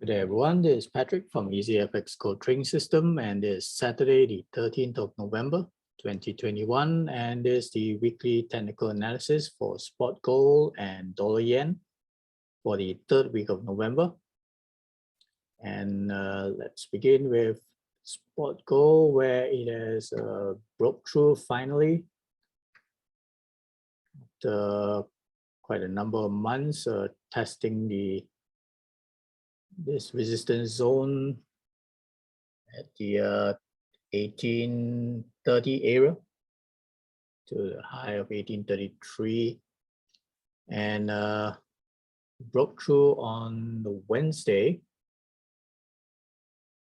Good day, everyone. This is Patrick from EasyFX Gold Trading System, and this is Saturday, the 13th of November, 2021, and this is the weekly technical analysis for spot gold and dollar yen for the third week of November. And let's begin with spot gold, where it has broke through finally after quite a number of months testing this resistance zone at the 1830 area to the high of 1833, and broke through on the Wednesday.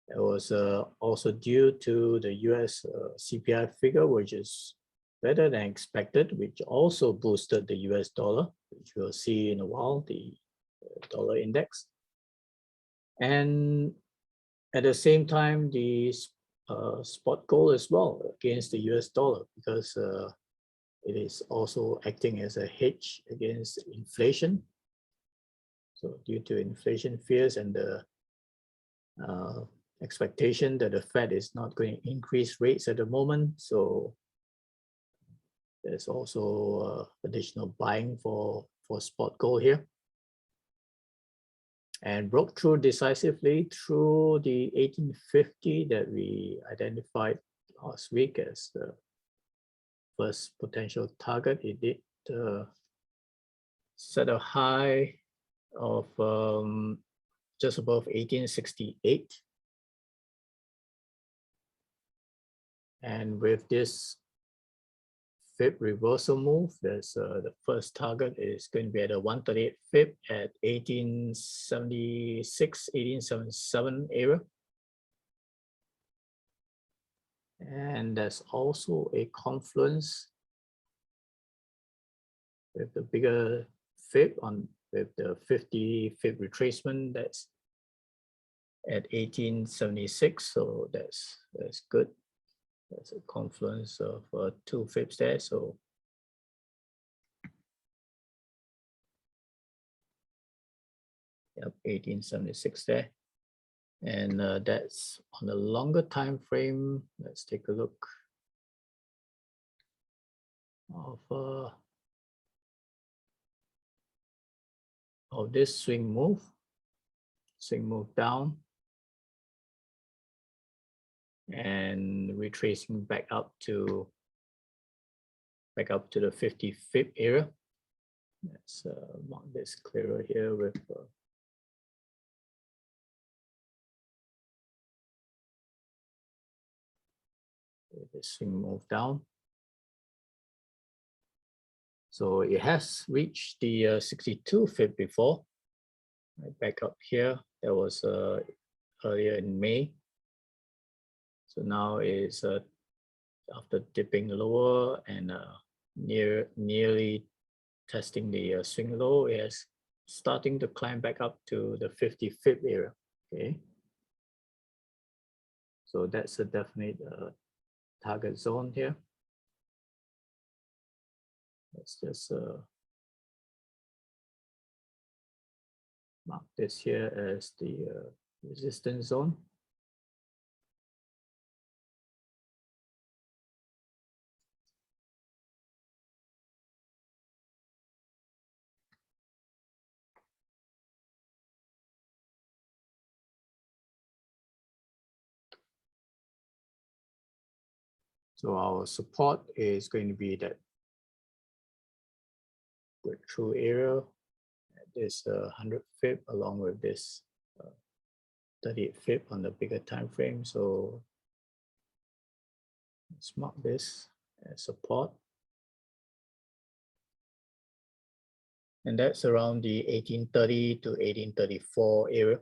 It was also due to the US CPI figure, which is better than expected, which also boosted the US dollar, which we'll see in a while, the dollar index. And at the same time, the spot gold as well against the US dollar, because it is also acting as a hedge against inflation. So due to inflation fears and the expectation that the Fed is not going to increase rates at the moment, so there's also additional buying for spot gold here. And broke through decisively through the 1850 that we identified last week as the first potential target. It did set a high of just above 1868. And with this fib reversal move, there's the first target is going to be at a 138 fib at 1876, 1877 area. And there's also a confluence with the bigger fib with the 50 fib retracement that's at 1876. So that's good. There's a confluence of two fibs there, so yep, 1876 there, and that's on a longer time frame. Let's take a look of this swing move down, and retracing back up to the 50 fib area. Let's mark this clearer here with this swing move down. So it has reached the 62 fib before. Right back up here, that was earlier in May. So now is after dipping lower and nearly testing the swing low, it is starting to climb back up to the 50 fib area. Okay, so that's a definite target zone here. Let's just mark this here as the resistance zone. So our support is going to be that breakthrough area at this 100 fib, along with this 38 fib on the bigger time frame. So let's mark this as support, and that's around the 1830 to 1834 area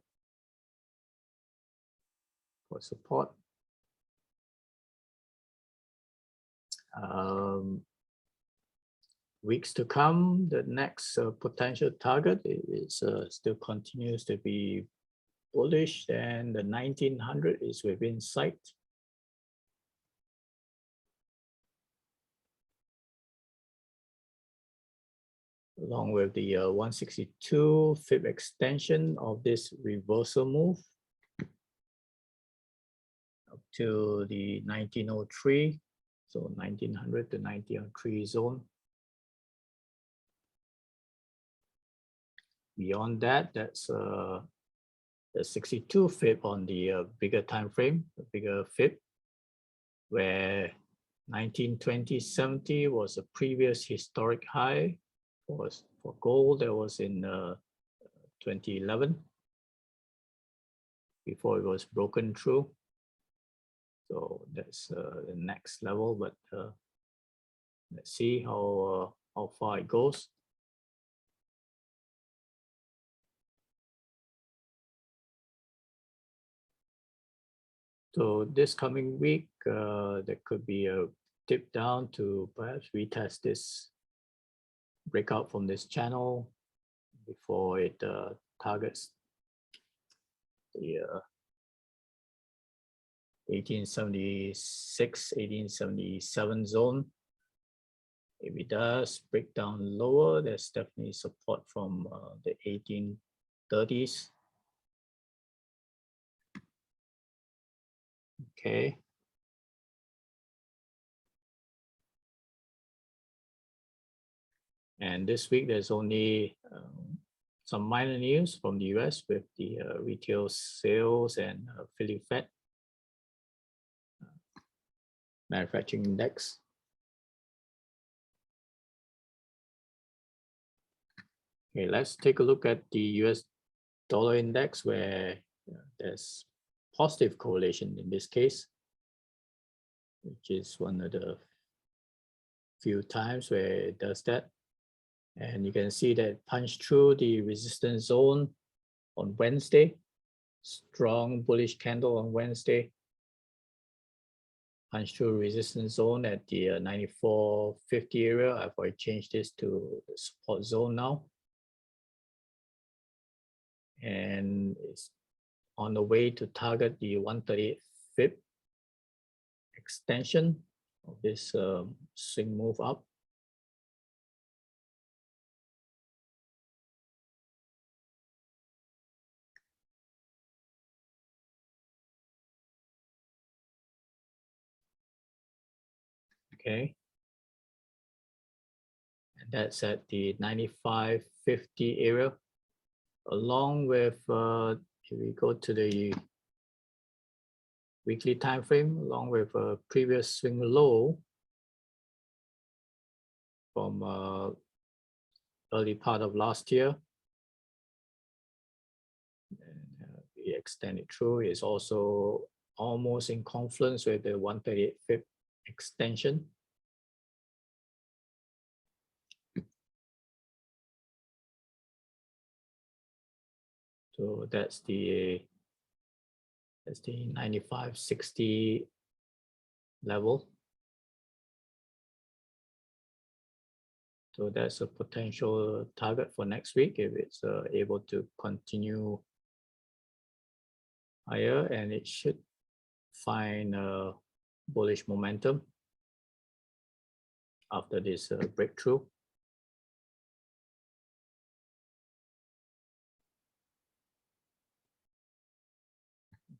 for support. Weeks to come, the next potential target is still continues to be bullish, and the 1900 is within sight. along with the 162 Fib extension of this reversal move up to the 1903, so 1900 to 1903 zone. Beyond that, that's the 62 Fib on the bigger time frame, the bigger Fib, where 1920-70 was a previous historic high for gold. That was in 2011 before it was broken through. So that's the next level, but let's see how far it goes. So this coming week, there could be a dip down to perhaps retest this breakout from this channel before it targets the 1876, 1877 zone. If it does break down lower, there's definitely support from the 1830s. Okay. And this week, there's only some minor news from the US with the retail sales and Philly Fed manufacturing index. Okay, let's take a look at the US dollar index, where there's positive correlation in this case, which is one of the few times where it does that. And you can see that it punched through the resistance zone on Wednesday. Strong bullish candle on Wednesday. Punched through resistance zone at the 94.50 area. I've already changed this to the support zone now. And it's on the way to target the 138 Fib extension of this swing move up. Okay, and that's at the 95.50 area, along with if we go to the weekly time frame, along with a previous swing low from early part of last year. And, we extend it through. It's also almost in confluence with the 138 Fib extension. So that's the 95.60 level. So that's a potential target for next week if it's able to continue higher, and it should find bullish momentum after this breakthrough.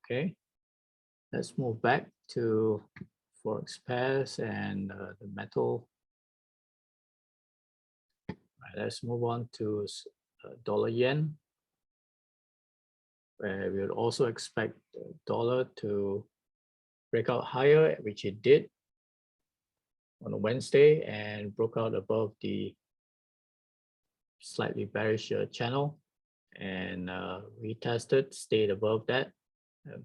Okay, let's move back to Forex pairs and the metal. Right, let's move on to dollar yen, where we would also expect the dollar to break out higher, which it did on a Wednesday and broke out above the slightly bearish channel and retested, stayed above that,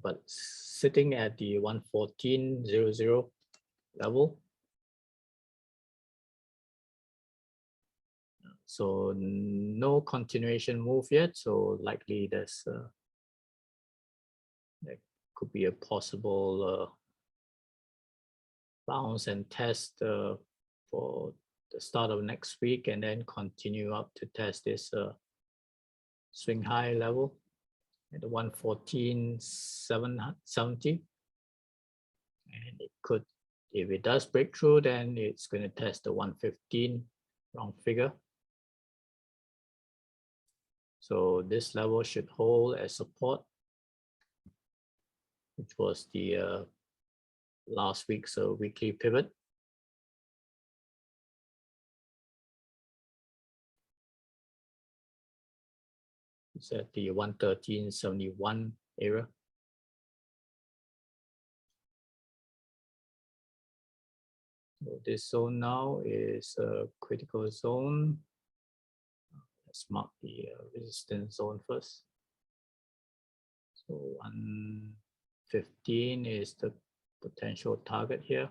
but sitting at the 114.00 level. So no continuation move yet. So likely there's there could be a possible bounce and test for the start of next week, and then continue up to test this swing high level at the 114.70. And it could, if it does break through, then it's going to test the 115 round figure. So this level should hold as support, which was the last week's weekly pivot. It's at the 113.71 area. So this zone now is a critical zone. Let's mark the resistance zone first. So 115 is the potential target here,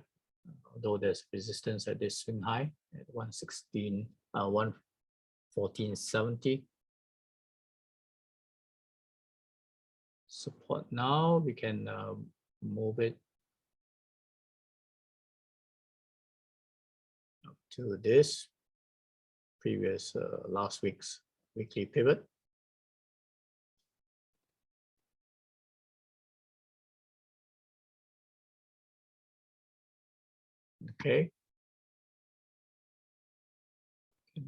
although there's resistance at this swing high at 114.70. Support now, we can move it up to this previous last week's weekly pivot. Okay,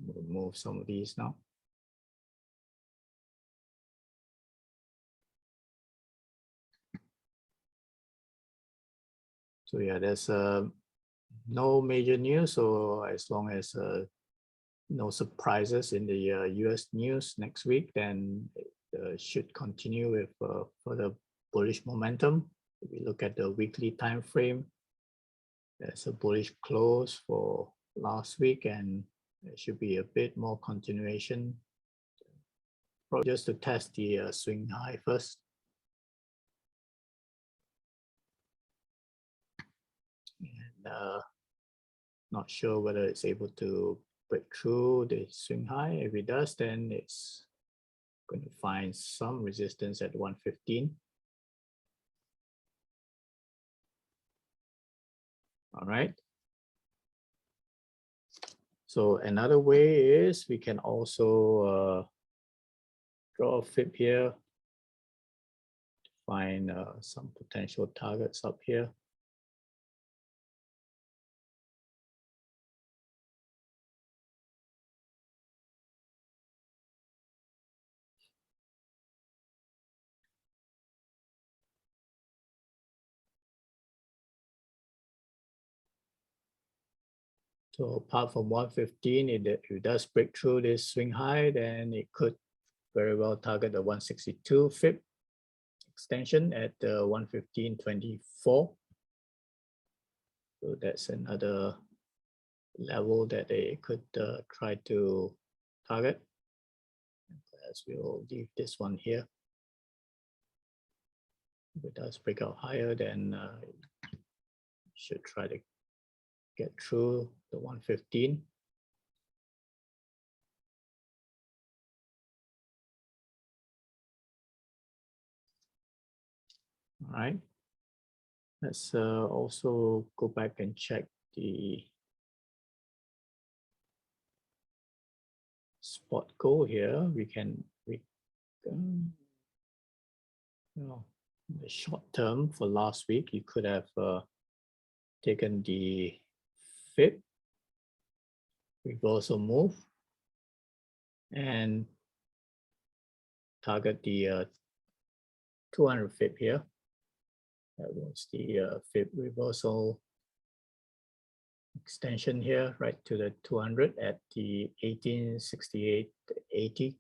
we'll move some of these now. So yeah, there's no major news. So as long as no surprises in the US news next week, then it should continue with further bullish momentum. If we look at the weekly time frame, there's a bullish close for last week, and there should be a bit more continuation. Probably just to test the swing high first. And not sure whether it's able to break through the swing high. If it does, then it's going to find some resistance at 115. All right. So another way is we can also draw a fib here to find some potential targets up here. So apart from 115, if it does break through this swing high, then it could very well target the 162 fib extension at the 115.24. So that's another level that they could try to target. As we'll leave this one here. If it does break out higher, then should try to get through the 115. All right. Let's also go back and check the spot goal here. We can, the short term for last week, you could have taken the fib reversal move and target the 200 fib here. That was the fib reversal extension here, right to the 200 at the 1868.80.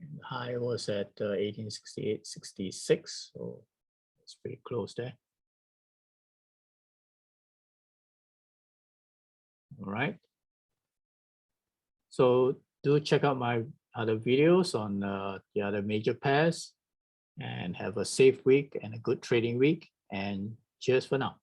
And the high was at 1868.66, so it's pretty close there. All right. So do check out my other videos on the other major pairs, and have a safe week and a good trading week. And cheers for now.